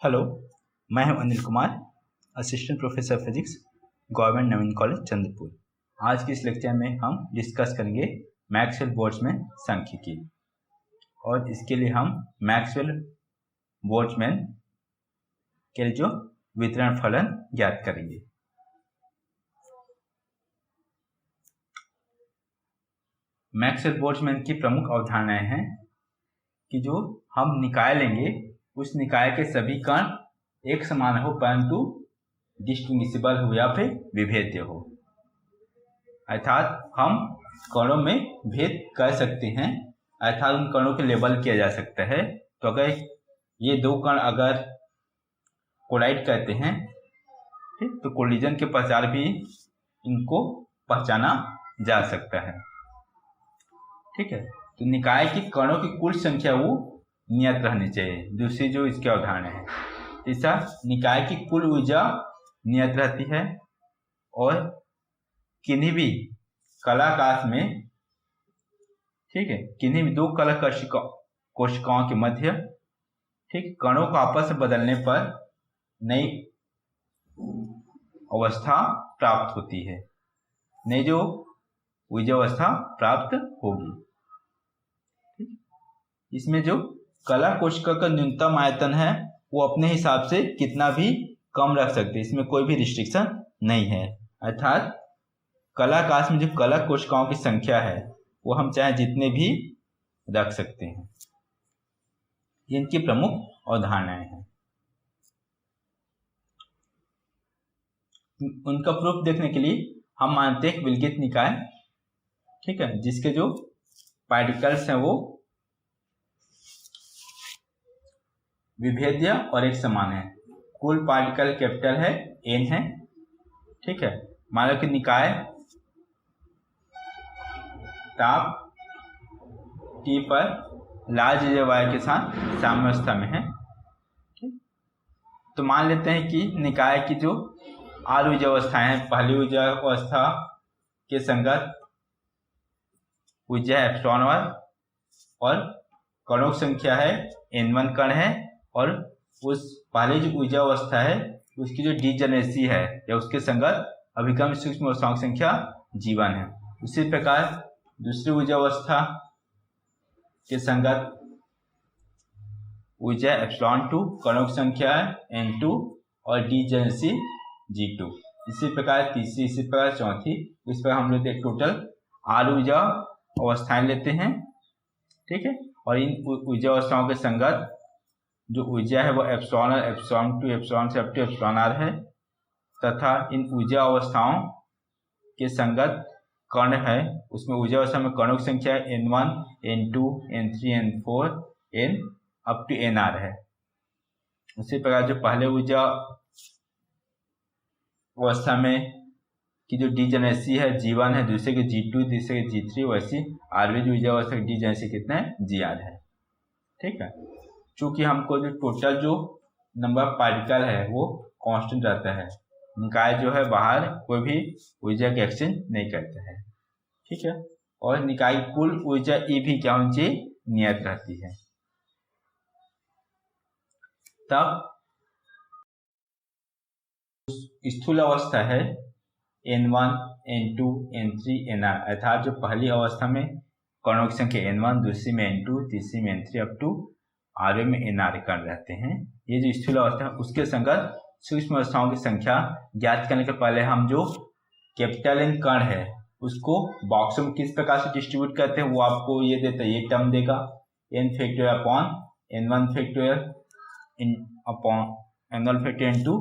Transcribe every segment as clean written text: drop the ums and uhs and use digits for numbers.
Hello, मैं हूं Anil Kumar, assistant professor physics, government Naveen college Chandrapur. आज के इस लेक्चर में हम डिस्कस करेंगे मैक्सवेल बोल्ट्जमैन सांख्यिकी और इसके लिए हम मैक्सवेल बोल्ट्जमैन के जो वितरण फलन ज्ञात करेंगे। मैक्सवेल बोल्ट्जमैन की प्रमुख अवधारणाएं हैं कि जो हम निकाय लेंगे उस निकाय के सभी कण एक समान हो परंतु डिस्टिंग्विशिबल हो या फिर विभेद्य हो, अर्थात हम कणों में भेद कर सकते हैं, अर्थात उन कणों के लेबल किया जा सकता है। तो अगर ये दो कण अगर कोलाइड करते हैं, ठीक, तो कोलिजन के पश्चात भी इनको पहचाना जा सकता है। ठीक है, तो निकाय की कणों की कुल संख्या वो नियत रहनी चाहिए। दूसरी जो इसकी अवधारणा है, तीसरा निकाय की कुल ऊर्जा नियत रहती है और किन्हीं भी कलाकाश में, ठीक है, किन्हीं भी दो कला कोशिकाओं के मध्य, ठीक, कणों को आपस में बदलने पर नई अवस्था प्राप्त होती है, नई जो ऊर्जा अवस्था प्राप्त होगी। इसमें जो कला कोशिका का न्यूनतम आयतन है वो अपने हिसाब से कितना भी कम रख सकते हैं, इसमें कोई भी रिस्ट्रिक्शन नहीं है। अर्थात कलाकाश में जो कला कोशिकाओं की संख्या है वो हम चाहे जितने भी रख सकते हैं। इनकी प्रमुख अवधारणाएं हैं। उनका प्रूफ देखने के लिए हम मानते हैं विलगित निकाय, ठीक है, जिसके जो पार्टिकल्स हैं वो विभेद्य और एक समान है। कुल पार्टिकल कैपिटल है n है, ठीक है। मान लो कि निकाय ताप T पर लार्ज ऊर्जा y के साथ साम्यावस्था में है, ठीक। तो मान लेते हैं कि निकाय की जो आर ऊर्जा अवस्थाएं हैं, पहली ऊर्जा अवस्था के संगत ऊर्जा ε1 और कणों की संख्या है n1 कण है और उस पहली जो ऊर्जा अवस्था है उसकी जो डीजेनरेसी है या उसके संगत अभिक्रम सूक्ष्म अवस्थाओं की संख्या g1 है। उसी प्रकार दूसरी ऊर्जा अवस्था के संगत ऊर्जा ε2 कणों की संख्या है n2 और डीजेनरेसी g2। इसी प्रकार तीसरी, इसी प्रकार चौथी, इस पर हम लोग टोटल 8 ऊर्जा अवस्थाएं लेते हैं, ठीक है। और इन ऊर्जा अवस्थाओं के संगत जो ऊर्जा है वो ε1, ε2, ε1 से अपटू εr है तथा इन ऊर्जा अवस्थाओं के संगत कण है, उसमें ऊर्जा अवस्था में कणों की संख्या n1, n2, n3, n4, n up to nr है। उसी प्रकार जो पहले ऊर्जा अवस्था में की जो डीजेनरेसी है g1 है, दूसरे के g2, तीसरे के g3, वैसी आरवी ऊर्जा अवस्था की डीजेनरेसी कितना है gr है, ठीक है। चूंकि हमको जो टोटल जो नंबर ऑफ पार्टिकल है वो कांस्टेंट रहता है, निकाय जो है बाहर कोई भी ऊर्जा के एक्सचेंज नहीं करता है, ठीक है। और निकाय की कुल ऊर्जा ई भी क्या होनी चाहिए, नियत रहती है। तब स्थूल अवस्था है n1, n2, n3, nr, अर्थात जो पहली अवस्था में कणों की संख्या n1, दूसरी में n2, तीसरी में n3 अप टू आरवे में nr कण रहते हैं। ये जो स्थूल अवस्था है उसके संगत सूक्ष्म अवस्थाओं की संख्या ज्ञात करने के पहले हम जो कैपिटल N कण है उसको बॉक्सों में किस प्रकार से डिस्ट्रीब्यूट करते हैं वो आपको ये देता है, ये टर्म देगा n factorial upon n1 factorial upon n1 factorial n2,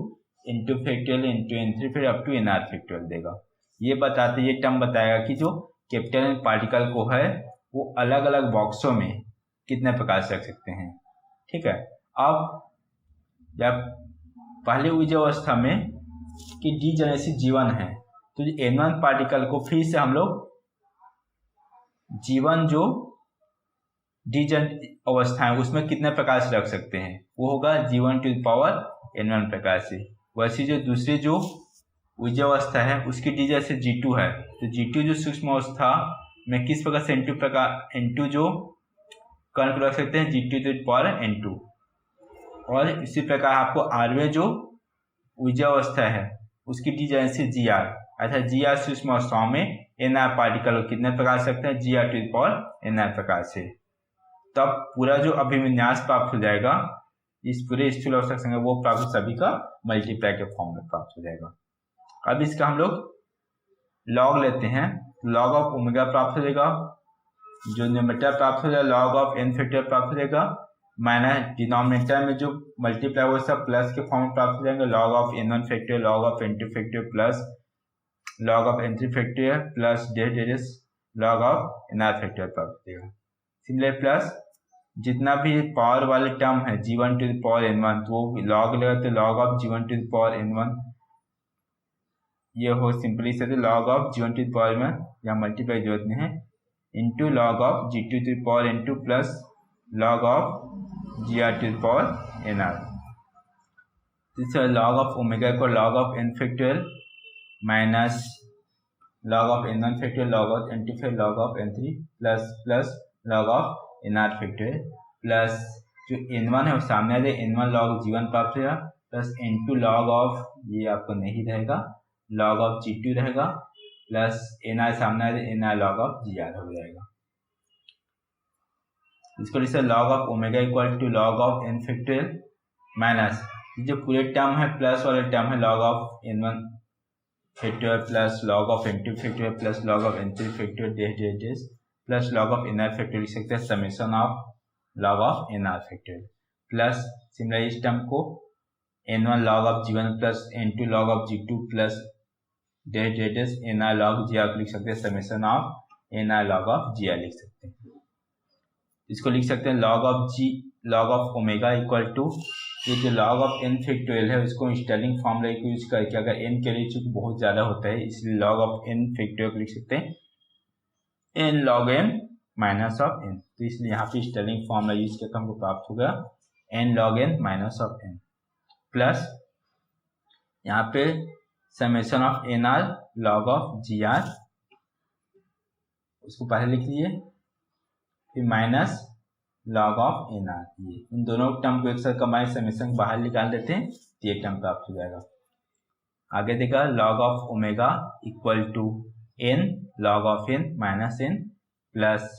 n2 factorial into n3 फिर अप टू nr फैक्टोरियल देगा। ये बताते, ये टर्म बताएगा कि जो कैपिटल N पार्टिकल को है वो अलग अलग बॉक्सों में कितने प्रकार से रख सकते हैं, ठीक है। अब जब पहली ऊर्जा अवस्था में की डीजेनरेसी g1 है तो n1 पार्टिकल को फिर से हम लोग g1 जो डीजन अवस्था है उसमें कितने प्रकार से रख सकते हैं, वो होगा g1 to the power n1 प्रकार से। वैसे जो दूसरी जो ऊर्जा अवस्था है उसकी डीजेनरेसी g2 है तो g2 जो सूक्ष्म अवस्था में किस प्रकार से n2 जो कण को रख सकते हैं g2 to the power n2। और इसी प्रकार आपको आरवे जो ऊर्जा अवस्था है उसकी दी जाए से जी आर, अर्थात जी आर सूक्ष्म अवस्थाओं में एन आर पार्टिकल कितने प्रकार से सकते हैं, g r to the power n r प्रकार से। तब पूरा जो अभिविन्यास प्राप्त हो जाएगा इस पूरे स्थूल अवस्था संख्या वो प्राप्त सभी का मल्टीप्लाई के फॉर्म में प्राप्त हो जाएगा। अब इसका हम लोग लॉग लेते हैं, लॉग ऑफ ओमेगा प्राप्त हो जाएगा, जो न्यूमरेटर प्राप्त हो जाएगा लॉग ऑफ एन फैक्टोरियल प्राप्त हो जाएगा, माइनस डिनोमिनेटर में जो मल्टीप्लाई वो सब प्लस के फॉर्म में प्राप्त हो जाएंगे, log of N one factorial log of N two factorial plus log of N three factorial plus days log of N R factorial प्राप्त हो जाएगा। सिमिलर प्लस जितना भी पावर वाले टर्म है g1 to the power n1 तो वो log लगाते log of g1 to the power n1, ये हो सिंपली से log of g1 to the power n1 यहाँ मल्टीप्लाई जरूरत नहीं है into log of g2 to the power n2 plus log of gr to the power nr। This log of omega को log of n factorial minus log of n1 factorial log of n2 factorial log of n3 plus plus log of n factorial plus जो n1 है वो सामने आ जाए n1 log g1 प्राप्त होगा plus n2 log of ये आपको नहीं रहेगा लॉग ऑफ g2 रहेगा प्लस nr सामने आ जाए nr लॉग ऑफ gr हो जाएगा। इसको लिखते हैं log of omega equal to log of n factorial minus जो पूरे टर्म है प्लस वाले टर्म है log of n1 factorial plus log of n2 factorial plus log of n3 factorial days plus log of N R factorial लिख सकते हैं summation of log of N R factorial plus similar इस term को n1 log of g1 plus n2 log of g2 plus days N R log G R लिख सकते हैं summation of N R log of ji R लिख सकते हैं। इसको लिख सकते हैं log of omega equal to ये जो लॉग ऑफ n फैक्टोरियल है उसको स्टेलिंग फॉर्मूला को यूज करके अगर n के लिए चूंकि बहुत ज्यादा होता है इसलिए लॉग ऑफ n फैक्टोरियल को लिख सकते हैं n log n minus of n, तो इसलिए यहाँ पे स्टेलिंग फॉर्मूला यूज करके हमको प्राप्त होगा n log n minus of n plus यहाँ पे summation of N R log of ji R उसको पहले लिख लिए फिर minus log of N R, ये इन दोनों टर्म को एक साथ कंबाइन समेशन बाहर निकाल देते हैं तो ये टर्म प्राप्त हो जाएगा। आगे देखा log of omega equal to n log of n minus n plus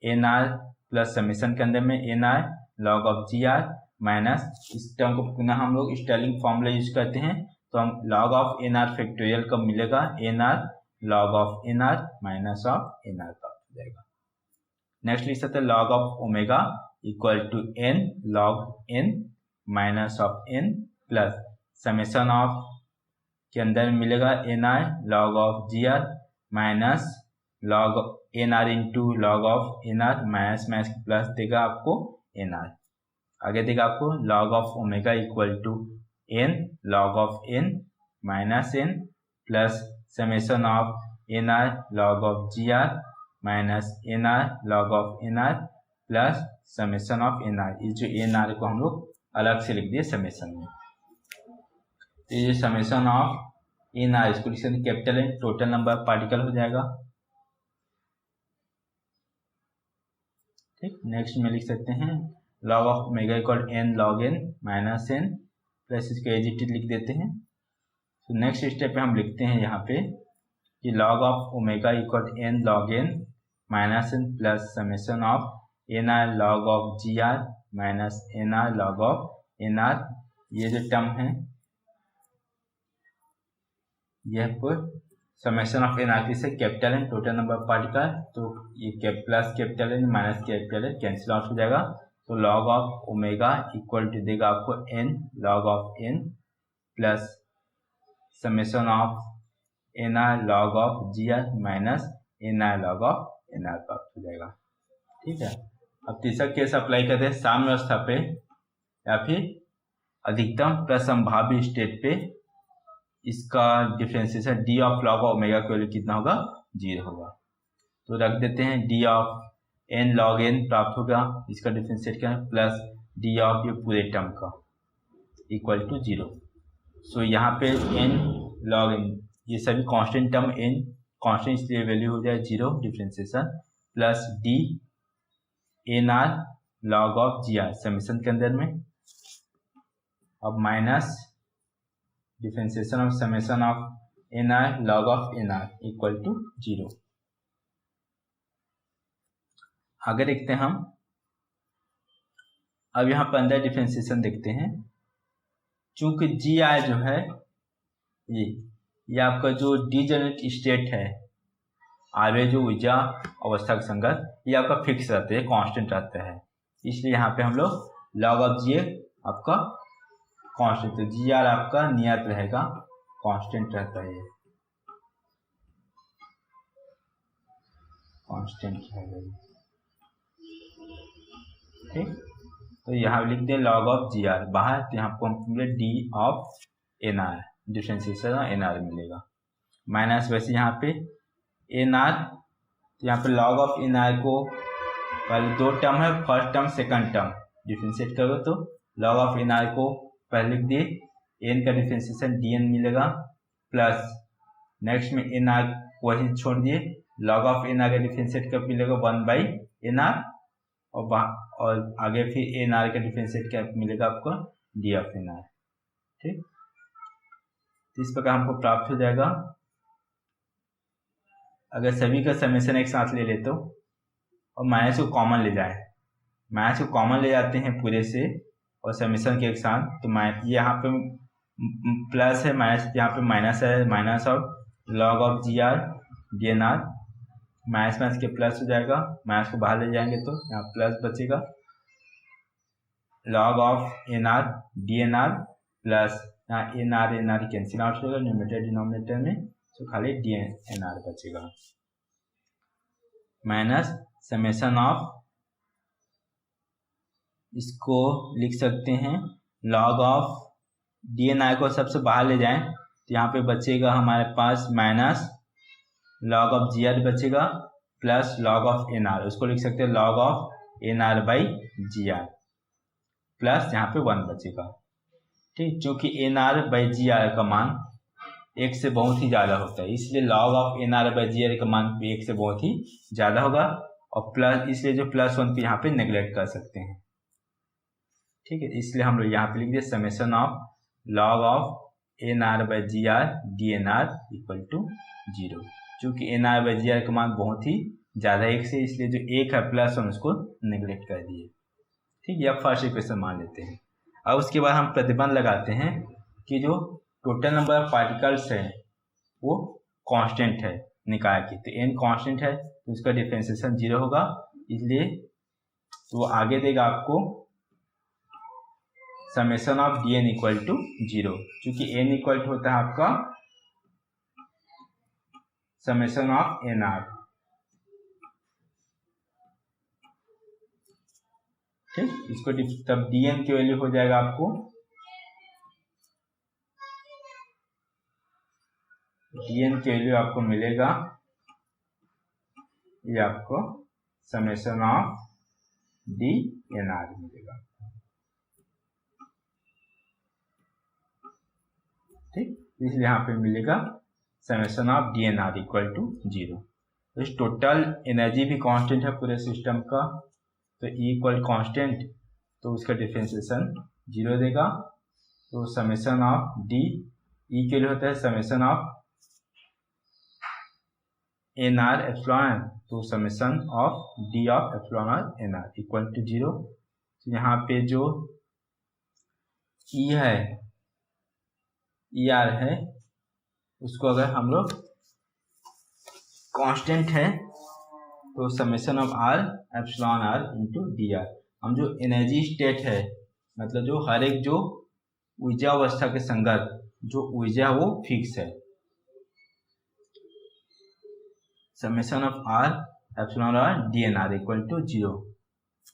N R plus summation के अंदर में N R log of ji R minus इस टर्म को पुनः हम लोग स्टेलिंग फॉर्मूला यूज करते हैं तो हम log of N R factorial कब मिलेगा N R log of N R minus of N R प्राप्त हो जाएगा। नेक्स्ट लिख सकते हैं log of omega equal to n log n minus of n plus summation of के अंदर मिलेगा N R log of ji R minus log N R into log of N R minus minus plus देगा आपको N R. आगे देगा आपको log of omega equal to n log of n minus n plus summation of N R log of ji R minus N R log of N R plus summation of N R, इस जो N R को हम लोग अलग से लिख दिए summation में, तो ये समेशन ऑफ एन आर इसको लिख सकते capital N total number of particle हो जाएगा। ठीक, नेक्स्ट में लिख सकते हैं log of omega equal n log n minus n plus इसको एज इट इज लिख देते हैं। तो नेक्स्ट स्टेप पे हम लिखते हैं यहाँ पे कि log of omega equal n log n minus n plus summation of N R log of ji R minus N R log of N R, ये जो टर्म है यह पर समेशन ऑफ एन आर से capital N total number of particle, तो ये plus capital N minus capital N cancel out हो जाएगा। तो log of omega equal to देगा आपको n log of n plus summation of N R log of ji R minus N R log of N R प्राप्त हो जाएगा। ठीक है, अब तीसरा केस अप्लाई करते हैं साम्य अवस्था पे या फिर अधिकतम प्रसंभाव्य स्टेट पे, इसका differentiation D of log of omega का वैल्यू कितना होगा 0 होगा। तो रख देते हैं D of n log n प्राप्त होगा, इसका डिफरेंशिएट क्या है प्लस डी ऑफ ये पूरे टर्म का इक्वल टू 0। सो यहाँ पे n log n ये सभी कांस्टेंट टर्म n कांस्टेंट इसलिए वैल्यू हो जाए 0 differentiation plus D N R log of ji R summation के अंदर में अब minus differentiation of summation of N R log of N R equal to 0। आगे देखते हैं हम। अब यहाँ पर अंदर डिफरेंशिएशन देखते हैं। चूंकि जी आर जो है ये आपका जो डीजेनरेट स्टेट है, आरवे जो ऊर्जा अवस्था के संगत, ये आपका फिक्स रहता है, कांस्टेंट रहता है। इसलिए यहाँ पे हम लोग लॉग ऑफ जी आपका कांस्टेंट, तो जी आर आपका नियत रहेगा, कांस्टेंट रहता है, ये कांस्टेंट रहेगा। ठीक, तो यहाँ लिख दें लॉग ऑफ जी आर बाहर, तो यहाँ पर D of N R, differentiation N R मिलेगा माइनस। वैसे यहाँ पे एन आर, तो यहाँ पे लॉग ऑफ एन आर को पहले दो टर्म है, first term second term differentiate करोगे तो लॉग ऑफ एन आर को पहले लिख दिए, एन का डिफरेंशिएशन डी एन मिलेगा, प्लस नेक्स्ट में एन आर वही छोड़ दिए, लॉग ऑफ एन आर का डिफरेंशिएट कब मिलेगा 1/nr, और आगे फिर एन आर का डिफरेंशिएट क्या मिलेगा आपको डी ऑफ एन आर। ठीक, तो इस प्रकार हमको प्राप्त हो जाएगा। अगर सभी का समेशन एक साथ ले ले तो, और माइनस को कॉमन ले जाए, माइनस को कॉमन ले जाते हैं पूरे से और समेशन के एक साथ, तो ये यहाँ पे प्लस है, माइनस यहाँ पे माइनस है, minus of log of ji R D N R, minus minus के प्लस हो जाएगा, माइनस को बाहर ले जाएंगे तो यहाँ प्लस बचेगा, log of N R D N R plus यहाँ एन आर कैंसिल आउट होगा न्यूमरेटर डिनोमिनेटर में, तो खाली डी एन आर बचेगा, माइनस समेशन ऑफ, इसको लिख सकते हैं log of D N R को सबसे बाहर ले जाएं तो यहाँ पे बचेगा हमारे पास minus log of ji are बचेगा, plus log of N r, उसको लिख सकते हैं log of N R by ji are, plus यहाँ पे 1 बचेगा। ठीक, चूंकि N R by ji are का मान 1 से बहुत ही ज़्यादा होता है, इसलिए log of N R by ji are का मान 1 से बहुत ही ज़्यादा होगा, और प्लस इसलिए जो +1 पे यहाँ पे नेग्लेक्ट कर सकते हैं। ठीक है, इसलिए हम लोग यहाँ पे लिख दिए summation of log of N R by ji R D N are equal to 0। चूंकि N R by ji are का मान बहुत ही ज़्यादा 1 से, इसलिए जो 1 है +1 उसको नेग्लेक्ट कर दिए। ठीक, ये अब फर्स्ट इक्वेशन मान लेते हैं। अब उसके बाद हम प्रतिबंध लगाते हैं कि जो टोटल नंबर ऑफ पार्टिकल्स है वो कांस्टेंट है निकाय की, तो n कांस्टेंट है तो उसका डिफरेंशिएशन 0 होगा, इसलिए तो वो आगे देगा आपको summation of D N equal to 0, चूंकि n इक्वल टू होता है आपका समेशन ऑफ एन आर। ठीक, इसको तब डी एन की वैल्यू हो जाएगा आपको, डी एन की वैल्यू आपको मिलेगा, ये आपको summation of D N R मिलेगा। ठीक, इसलिए यहाँ पे मिलेगा summation of D N are equal to 0। तो इस टोटल एनर्जी भी कांस्टेंट है पूरे सिस्टम का, तो ई इक्वल कांस्टेंट, तो उसका डिफरेंशिएशन 0 देगा, तो समेशन ऑफ डी ई के लिए होता है summation of N r epsilon, तो summation of d of epsilon are N R equal to 0। तो यहाँ पे जो ई है, ई आर है, उसको अगर हम लोग कांस्टेंट है तो summation of R epsilon R into D R, हम जो एनर्जी स्टेट है, मतलब जो हर एक जो ऊर्जा अवस्था के संगत जो ऊर्जा वो फिक्स है, summation of R epsilon R D N are equal to 0।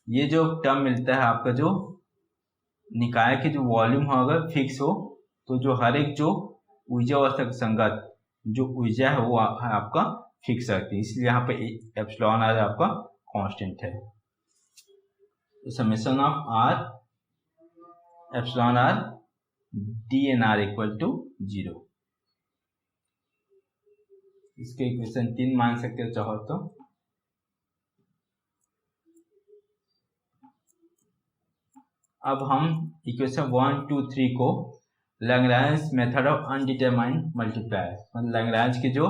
ये जो टर्म मिलता है आपका, जो निकाय के जो वॉल्यूम होगा फिक्स हो, तो जो हर एक जो ऊर्जा अवस्था के संगत जो ऊर्जा है वो आपका फिक्स रहती है, इसलिए यहाँ पे एप्सिलॉन आर आपका कांस्टेंट है। तो summation of R epsilon R D N are equal to 0, इसके इक्वेशन 3 मान सकते हो चाहो तो। अब हम इक्वेशन 1, 2, 3 को Lagrange method of undetermined multiplier, मतलब लैग्रेंज के जो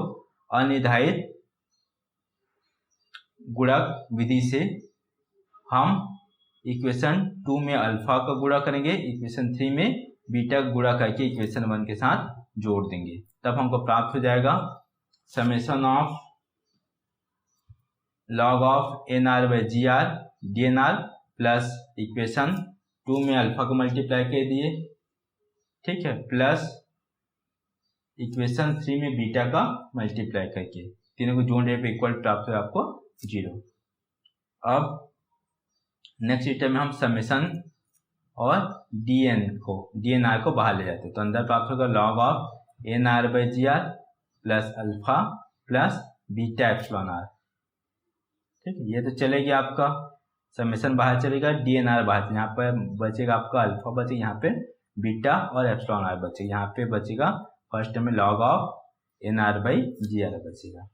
अनिर्धारित गुणक विधि से हम इक्वेशन 2 में अल्फा का गुणा करेंगे, इक्वेशन 3 में बीटा गुणा करके इक्वेशन 1 के साथ जोड़ देंगे। तब हमको प्राप्त हो जाएगा summation of log of N R by ji R D N R plus equation 2 में अल्फा को मल्टीप्लाई कर दिए, ठीक है, प्लस इक्वेशन 3 में बीटा का मल्टीप्लाई करके तीनों को जोड़ने पे इक्वल प्राप्त हो आपको 0। अब नेक्स्ट स्टेप में हम समेशन और डी एन आर को बाहर ले जाते हैं, तो अंदर प्राप्त होगा log of N R by ji are plus alpha plus beta epsilon R, ठीक है। ये तो चलेगा आपका समेशन बाहर चलेगा, डी एन आर बाहर, यहाँ पर बचेगा आपका अल्फा बचेगा, यहाँ पे बीटा और एप्सिलॉन आर बचेगा, यहाँ पे बचेगा फर्स्ट में log of N R by ji are बचेगा।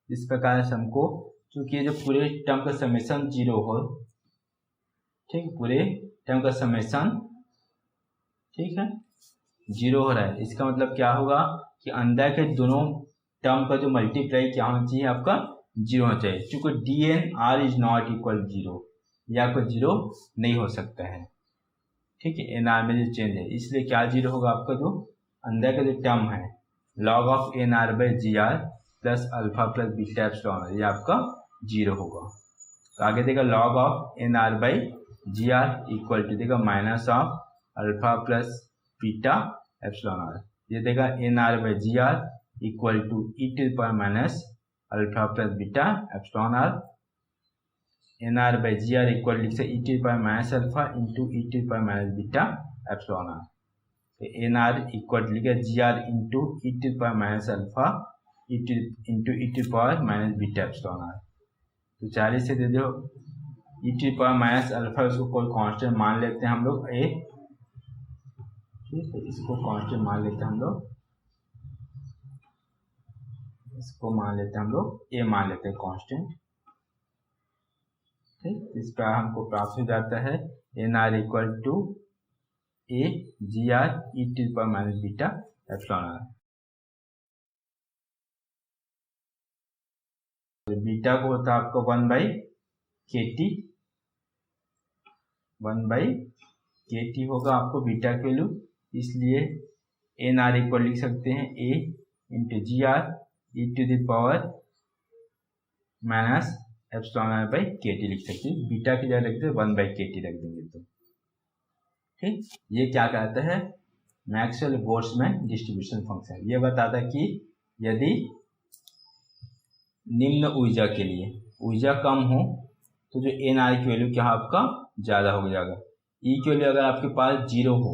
इस प्रकार से हमको चूंकि जो पूरे टर्म का समेशन 0 हो, ठीक, पूरे टर्म का समेशन, ठीक है, 0 हो रहा है, इसका मतलब क्या होगा कि अंदर के दोनों टर्म का जो मल्टीप्लाई क्या होना चाहिए आपका 0 होना चाहिए। चूंकि D N R is not equal 0, या आपका 0 नहीं हो सकता है, ठीक है, एन आर में जो चेंज है, इसलिए क्या 0 होगा आपका जो अंदर का जो टर्म है log of N R by ji are plus alpha plus beta epsilon, ये आपका 0 होगा। तो आगे देगा log of N R by ji R equal to देगा minus of alpha plus beta epsilon R, ये देगा N are by ji R equal to e to the power minus alpha plus beta epsilon are, N R by ji R equal लिख सकते e to the power minus alpha into e to the power minus beta epsilon R, तो N are equal लिखा G R into e to the power minus alpha into e to the power minus beta epsilon R. तो 40 से दे दो e to the power minus alpha, उसको कोई constant मान लेते हैं हम लोग ए, ठीक है, इसको कांस्टेंट मान लेते हैं हम लोग, इसको मान लेते हैं हम लोग ए मान लेते हैं कांस्टेंट, ठीक। इस पर हमको प्राप्त हो जाता है N are equal to A G R E to the power minus beta epsilon R. Beta को होता है आपका 1/kt, 1/kt होगा आपको बीटा की वैल्यू, इसलिए एन आर इक्वल लिख सकते हैं A into G R E to the power minus epsilon R by K T लिख सकते हैं, बीटा की जगह रखते हैं 1/kt रख देंगे तो, ठीक। ये क्या कहता है मैक्सवेल बोल्ट्जमैन डिस्ट्रीब्यूशन फंक्शन, ये बताता है कि यदि निम्न ऊर्जा के लिए ऊर्जा कम हो तो जो एन आर की वैल्यू क्या आपका ज़्यादा हो जाएगा, ई की वैल्यू अगर आपके पास 0 हो,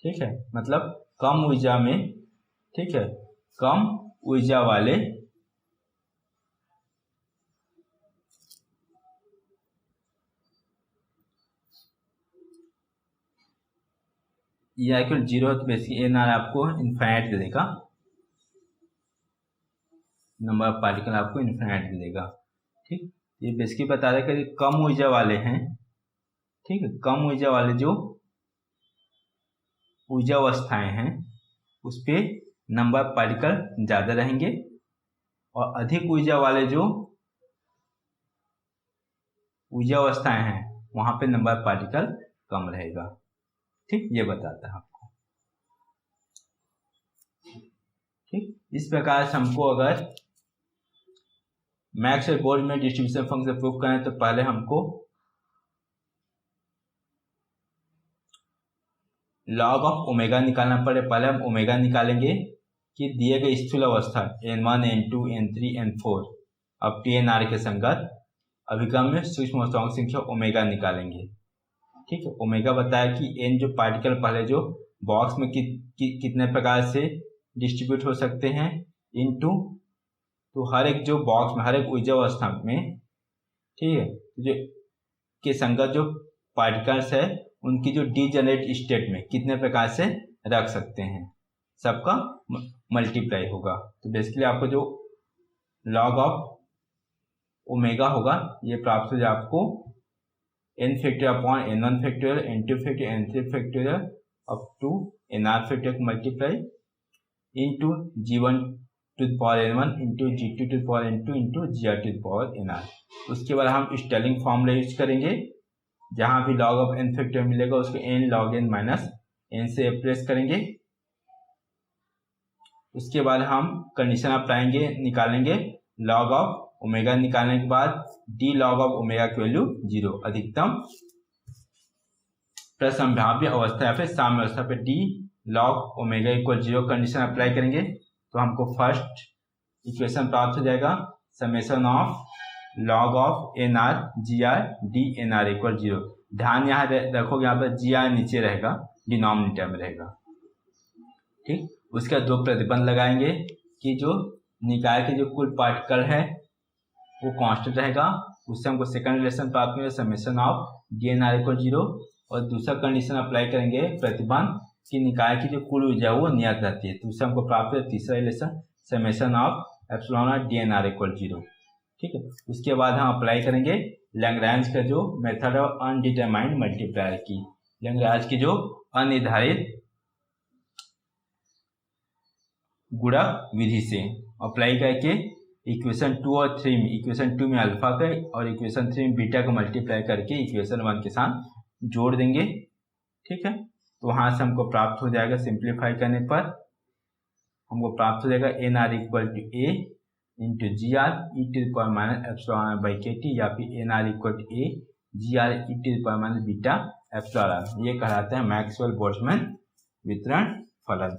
ठीक है, मतलब कम ऊर्जा में, ठीक है, कम ऊर्जा वाले या इक्वल 0 है तो बेसिकली एन आर आपको इन्फाइनाइट दे देगा, नंबर ऑफ पार्टिकल आपको इन्फाइनाइट दे देगा, ठीक। ये बेसिकली बता रहा है कि कम ऊर्जा वाले हैं, ठीक है, कम ऊर्जा वाले जो ऊर्जा अवस्थाएं हैं उस पर नंबर ऑफ पार्टिकल ज़्यादा रहेंगे, और अधिक ऊर्जा वाले जो ऊर्जा अवस्थाएं हैं वहाँ पे नंबर ऑफ पार्टिकल कम रहेगा, ठीक, ये बताता है आपको, ठीक। इस प्रकार से हमको अगर Maxwell Boltzmann distribution function prove करें तो पहले हमको लॉग ऑफ ओमेगा निकालना पड़े। पहले हम ओमेगा निकालेंगे कि दिए गए स्थूल अवस्था n1 n2 n3 n4 अब TNR के संगत अभिगम में सूक्ष्म अवस्थाओं की संख्या ओमेगा निकालेंगे, ठीक है। ओमेगा बताया कि n जो पार्टिकल पहले जो बॉक्स में कितने प्रकार से डिस्ट्रीब्यूट हो सकते हैं इनटू, तो हर एक जो बॉक्स में हर एक ऊर्जा अवस्था में, ठीक है, जो के संगत जो पार्टिकल्स है उनकी जो डीजेनरेट स्टेट में कितने प्रकार से रख सकते हैं, सबका मल्टीप्लाई होगा। तो बेसिकली आपको जो लॉग ऑफ ओमेगा होगा ये प्राप्त हो जाए आपको n factorial upon n1 factorial, n2 factorial, n3 factorial up to nr factorial multiply into g1 to the power n1 into g2 to the power n2 into gr to the power nr। उसके बाद हम stealing formula use करेंगे, जहां भी log of n factorial मिलेगा उसको n log n minus n से replace करेंगे। उसके बाद हम कंडीशन अप्लाएंगे, निकालेंगे लॉग ऑफ ओमेगा, निकालने के बाद डी लॉग ऑफ ओमेगा की वैल्यू 0, अधिकतम प्रसंभाव्य अवस्था या फिर साम्य अवस्था पे D log omega equal 0 condition apply करेंगे तो हमको फर्स्ट इक्वेशन प्राप्त हो जाएगा summation of log of N R G R D N are equal 0। ध्यान यहाँ रखोगे, यहाँ पर जी आर नीचे रहेगा, डिनोमिनेटर में रहेगा, ठीक। उसका दो प्रतिबंध लगाएंगे कि जो निकाय के जो कुल पार्टिकल है वो कांस्टेंट रहेगा, उससे हमको सेकंड रिलेशन प्राप्त करेंगे summation of D N are equal 0। और दूसरा कंडीशन अप्लाई करेंगे प्रतिबंध कि निकाय की जो कुल ऊर्जा वो नियत रहती है, तो उससे हमको प्राप्त है तीसरा relation summation of epsilon D N are equal 0, ठीक है। उसके बाद हम अप्लाई करेंगे लैग्रेंज का जो मेथड ऑफ अनडिटरमाइंड मल्टीप्लायर की, लैग्रेंज की जो अनिर्धारित गुणक विधि से अप्लाई करके इक्वेशन 2 और 3 में, इक्वेशन 2 में अल्फा का और इक्वेशन 3 में बीटा का मल्टीप्लाई करके इक्वेशन 1 के साथ जोड़ देंगे, ठीक है। तो वहां से हमको प्राप्त हो जाएगा, सिंप्लीफाई करने पर हमको प्राप्त हो जाएगा N are equal to A into G R E to the power minus epsilon by K T, या फिर N are equal to A G R E to the power minus beta epsilon. ये कहलाता है Maxwell Boltzmann वितरण फलन।